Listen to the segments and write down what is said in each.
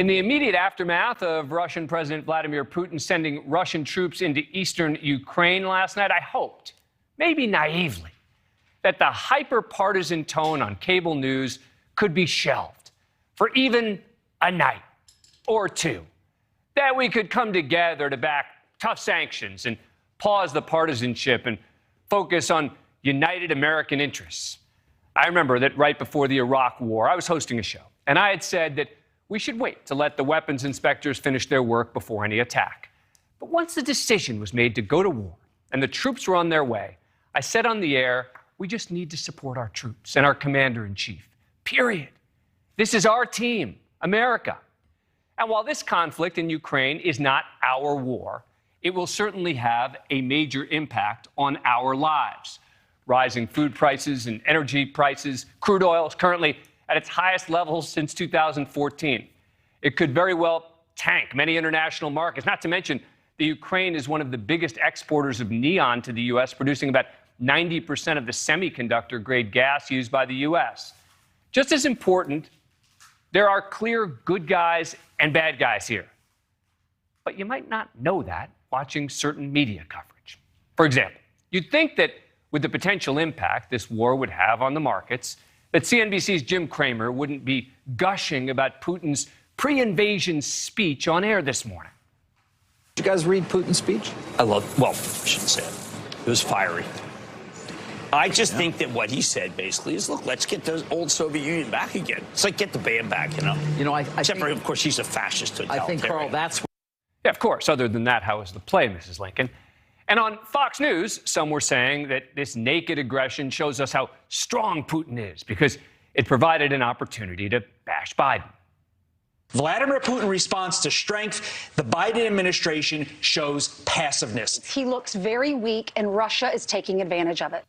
In the immediate aftermath of Russian President Vladimir Putin sending Russian troops into eastern Ukraine last night, I hoped, maybe naively, that the hyper-partisan tone on cable news could be shelved for even a night or two, that we could come together to back tough sanctions and pause the partisanship and focus on united American interests. I remember that right before the Iraq War, I was hosting a show, and I had said that we should wait to let the weapons inspectors finish their work before any attack. But once the decision was made to go to war and the troops were on their way, I said on the air, we just need to support our troops and our commander-in-chief, period. This is our team, America. And while this conflict in Ukraine is not our war, it will certainly have a major impact on our lives. Rising food prices and energy prices, crude oil is currently at its highest levels since 2014. It could very well tank many international markets, not to mention the Ukraine is one of the biggest exporters of neon to the U.S., producing about 90% of the semiconductor-grade gas used by the U.S. Just as important, there are clear good guys and bad guys here. But you might not know that watching certain media coverage. For example, you'd think that with the potential impact this war would have on the markets, that CNBC's Jim Cramer wouldn't be gushing about Putin's pre-invasion speech on air this morning. Did you guys read Putin's speech? Well, I shouldn't say it. It was fiery. I just think that what he said basically is, look, let's get the old Soviet Union back again. It's like get the band back, you know? Except for, of course, he's a fascist totalitarian. I think, Carl, that's... Yeah, of course. Other than that, how was the play, Mrs. Lincoln? And on Fox News, some were saying that this naked aggression shows us how strong Putin is because it provided an opportunity to bash Biden. Vladimir Putin responds to strength. The Biden administration shows passiveness. He looks very weak, and Russia is taking advantage of it.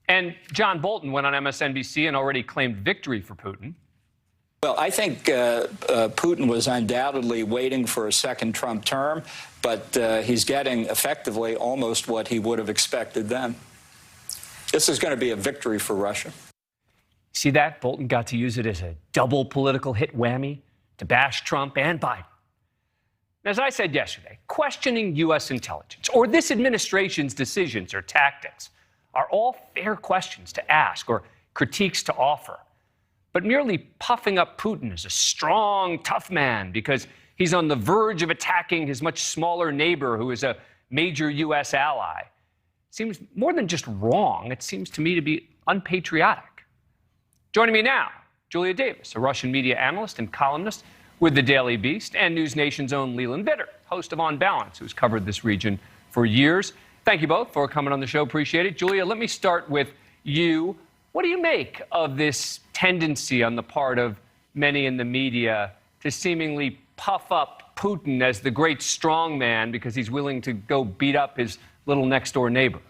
And John Bolton went on MSNBC and already claimed victory for Putin. Well, I think Putin was undoubtedly waiting for a second Trump term, but he's getting effectively almost what he would have expected then. This is going to be a victory for Russia. See that? Bolton got to use it as a double political hit whammy to bash Trump and Biden. As I said yesterday, questioning U.S. intelligence or this administration's decisions or tactics are all fair questions to ask or critiques to offer. But merely puffing up Putin as a strong, tough man because he's on the verge of attacking his much smaller neighbor who is a major U.S. ally seems more than just wrong. It seems to me to be unpatriotic. Joining me now, Julia Davis, a Russian media analyst and columnist with The Daily Beast, and NewsNation's own Leland Vittert, host of On Balance, who's covered this region for years. Thank you both for coming on the show. Appreciate it. Julia, let me start with you. What do you make of this tendency on the part of many in the media to seemingly puff up Putin as the great strong man because he's willing to go beat up his little next-door neighbor?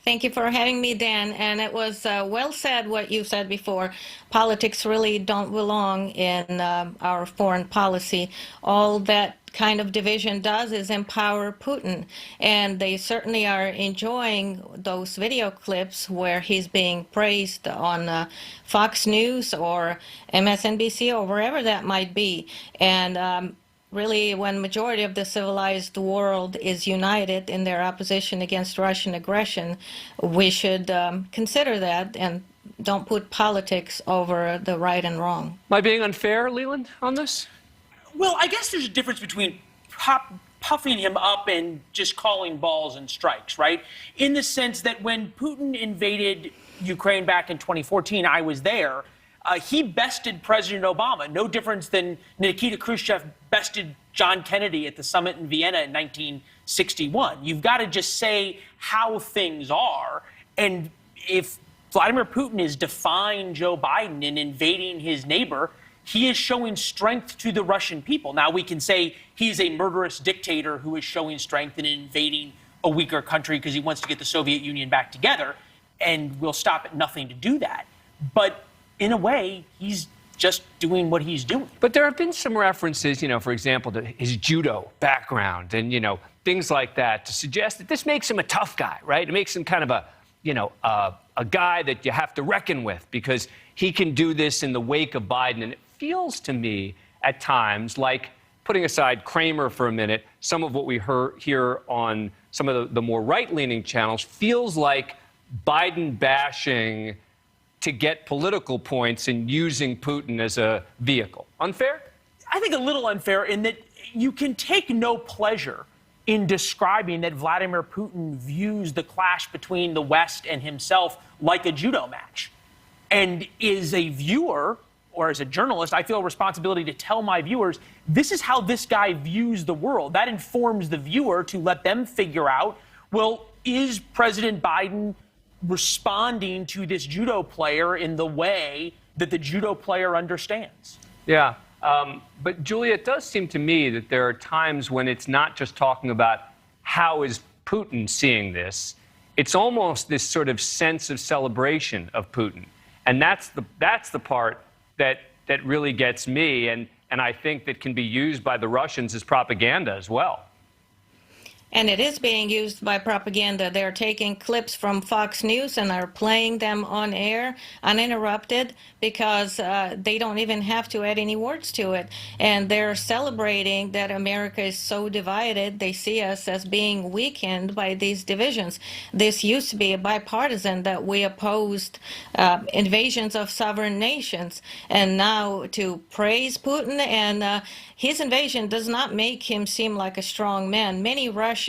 Thank you for having me, Dan. And it was well said what you said before. Politics really don't belong in our foreign policy. All that kind of division does is empower Putin. And they certainly are enjoying those video clips where he's being praised on Fox News or MSNBC or wherever that might be. And really, when majority of the civilized world is united in their opposition against Russian aggression, we should consider that and don't put politics over the right and wrong. Am I being unfair, Leland, on this? Well, I guess there's a difference between puffing him up and just calling balls and strikes, right? In the sense that when Putin invaded Ukraine back in 2014, I was there. He bested President Obama, no difference than Nikita Khrushchev bested John Kennedy at the summit in Vienna in 1961. You've got to just say how things are. And if Vladimir Putin is defying Joe Biden and invading his neighbor, he is showing strength to the Russian people. Now, we can say he's a murderous dictator who is showing strength in invading a weaker country because he wants to get the Soviet Union back together, and we'll stop at nothing to do that. But in a way, he's just doing what he's doing. But there have been some references, for example, to his judo background and, things like that to suggest that this makes him a tough guy, right? It makes him kind of a guy that you have to reckon with because he can do this in the wake of Biden. And it feels to me at times like, putting aside Kramer for a minute, some of what we hear on some of the more right-leaning channels feels like Biden bashing to get political points and using Putin as a vehicle. Unfair? I think a little unfair in that you can take no pleasure in describing that Vladimir Putin views the clash between the West and himself like a judo match. And as a viewer or as a journalist, I feel a responsibility to tell my viewers, this is how this guy views the world. That informs the viewer to let them figure out, well, is President Biden responding to this judo player in the way that the judo player understands? Yeah. But, Julia, it does seem to me that there are times when it's not just talking about how is Putin seeing this. It's almost this sort of sense of celebration of Putin. And that's the part that really gets me, and I think that can be used by the Russians as propaganda as well. And it is being used by propaganda. They're taking clips from Fox News and are playing them on air uninterrupted because they don't even have to add any words to it. And they're celebrating that America is so divided. They see us as being weakened by these divisions. This used to be a bipartisan, that we opposed invasions of sovereign nations. And now to praise Putin, and his invasion does not make him seem like a strong man. Many Russians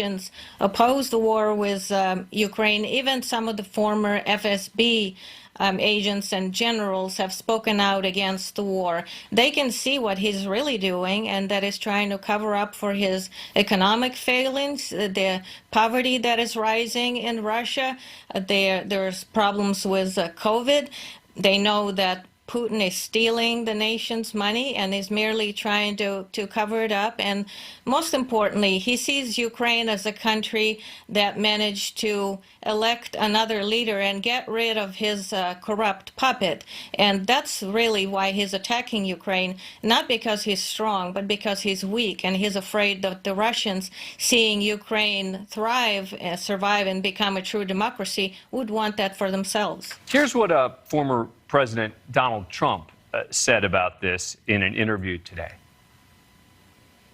oppose the war with Ukraine. Even some of the former FSB agents and generals have spoken out against the war. They can see what he's really doing, and that is trying to cover up for his economic failings, the poverty that is rising in Russia. There's problems with COVID. They know that Putin is stealing the nation's money and is merely trying to cover it up. And most importantly, he sees Ukraine as a country that managed to elect another leader and get rid of his corrupt puppet. And that's really why he's attacking Ukraine, not because he's strong, but because he's weak, and he's afraid that the Russians, seeing Ukraine thrive, survive, and become a true democracy, would want that for themselves. Here's what former President Donald Trump said about this in an interview today.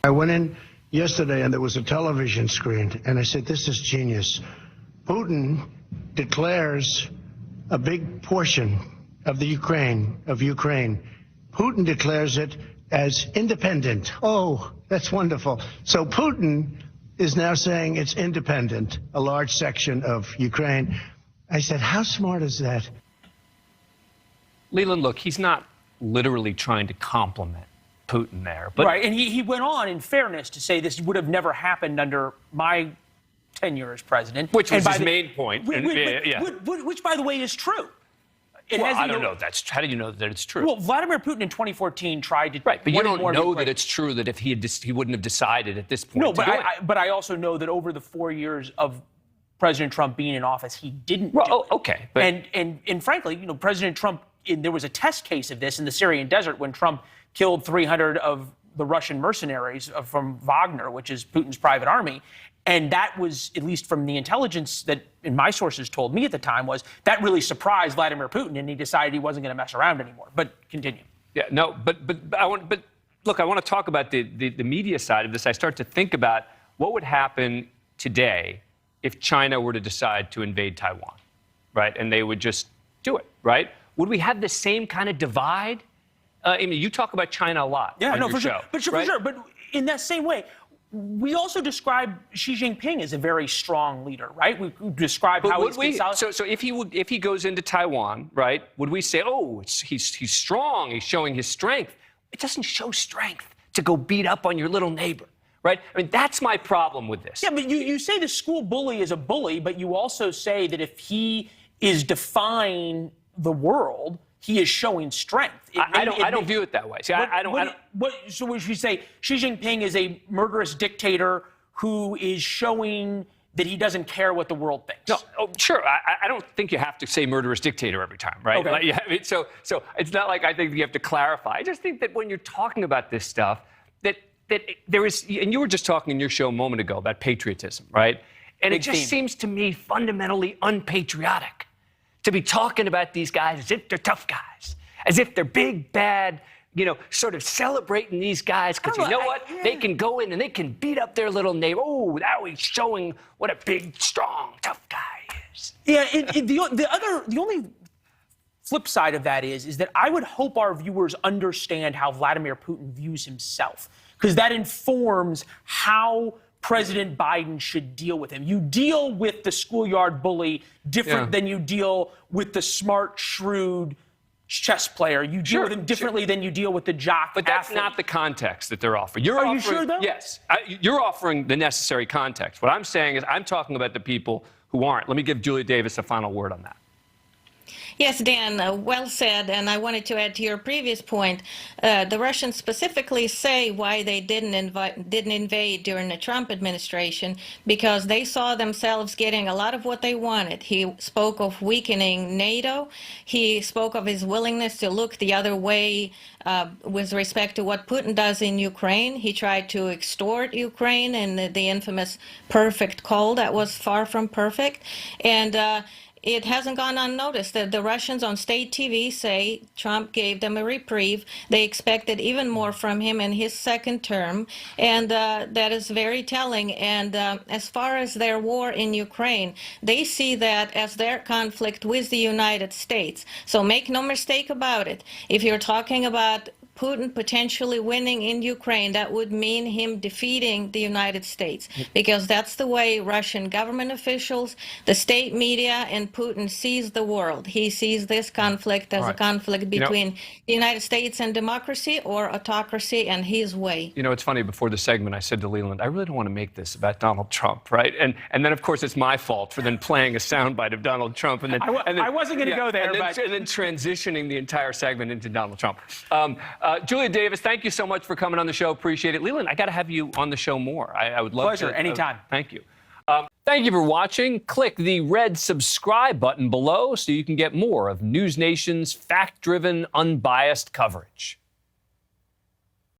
I went in yesterday and there was a television screen, and I said, this is genius. Putin declares a big portion of the Ukraine. Putin declares it as independent. Oh, that's wonderful. So Putin is now saying it's independent, a large section of Ukraine. I said, how smart is that? Leland, look, he's not literally trying to compliment Putin there. But right, and he went on, in fairness, to say this would have never happened under my tenure as president. Which was his main point. Which, by the way, is true. Well, I don't know. How do you know that it's true? Well, Vladimir Putin in 2014 tried to... Right, but you don't know that it's true that if he wouldn't have decided at this point. No, but I also know that over the 4 years of President Trump being in office, he didn't do it. Okay. But and frankly, President Trump, there was a test case of this in the Syrian desert when Trump killed 300 of the Russian mercenaries from Wagner, which is Putin's private army. And that was, at least from the intelligence that in my sources told me at the time, was that really surprised Vladimir Putin, and he decided he wasn't going to mess around anymore. But continue. Yeah, no, but look, I want to talk about the media side of this. I start to think about what would happen today if China were to decide to invade Taiwan, right? And they would just do it, right? Would we have the same kind of divide? I mean, you talk about China a lot on your show. For sure. But in that same way, we also describe Xi Jinping as a very strong leader, right? We describe how he's so if he goes into Taiwan, right? Would we say, oh, he's strong, he's showing his strength? It doesn't show strength to go beat up on your little neighbor, right? I mean, that's my problem with this. Yeah, but you say the school bully is a bully, but you also say that if he is defying the world, he is showing strength. I don't view it that way. See, So would you say Xi Jinping is a murderous dictator who is showing that he doesn't care what the world thinks? No, sure. I don't think you have to say murderous dictator every time, right? Okay. Like, so it's not like I think you have to clarify. I just think that when you're talking about this stuff, that there is, and you were just talking in your show a moment ago about patriotism, right? And it just seems to me fundamentally unpatriotic to be talking about these guys as if they're tough guys, as if they're big, bad, sort of celebrating these guys because you know what? They can go in and they can beat up their little neighbor. Oh, now he's showing what a big, strong, tough guy is. Yeah, the only flip side of that is that I would hope our viewers understand how Vladimir Putin views himself, because that informs how President Biden should deal with him. You deal with the schoolyard bully different than you deal with the smart, shrewd chess player. You deal with him differently than you deal with the jock. But that's not the context that they're offering. Are you sure, though? Yes. You're offering the necessary context. What I'm saying is I'm talking about the people who aren't. Let me give Julia Davis a final word on that. Yes, Dan, well said. And I wanted to add to your previous point. The Russians specifically say why they didn't invade during the Trump administration, because they saw themselves getting a lot of what they wanted. He spoke of weakening NATO. He spoke of his willingness to look the other way with respect to what Putin does in Ukraine. He tried to extort Ukraine in the infamous perfect call that was far from perfect. And it hasn't gone unnoticed that the Russians on state TV say Trump gave them a reprieve. They expected even more from him in his second term, and that is very telling. And as far as their war in Ukraine, they see that as their conflict with the United States. So make no mistake about it. If you're talking about Putin potentially winning in Ukraine, that would mean him defeating the United States, because that's the way Russian government officials, the state media, and Putin sees the world. He sees this conflict as a conflict between the United States and democracy, or autocracy and his way. It's funny, before the segment, I said to Leland, I really don't want to make this about Donald Trump, right? And then, of course, it's my fault for then playing a soundbite of Donald Trump. And then, I wasn't going to go there. And then transitioning the entire segment into Donald Trump. Julia Davis, thank you so much for coming on the show. Appreciate it. Leland, I got to have you on the show more. I would love to. Pleasure, anytime. Thank you. Thank you for watching. Click the red subscribe button below so you can get more of NewsNation's fact-driven, unbiased coverage.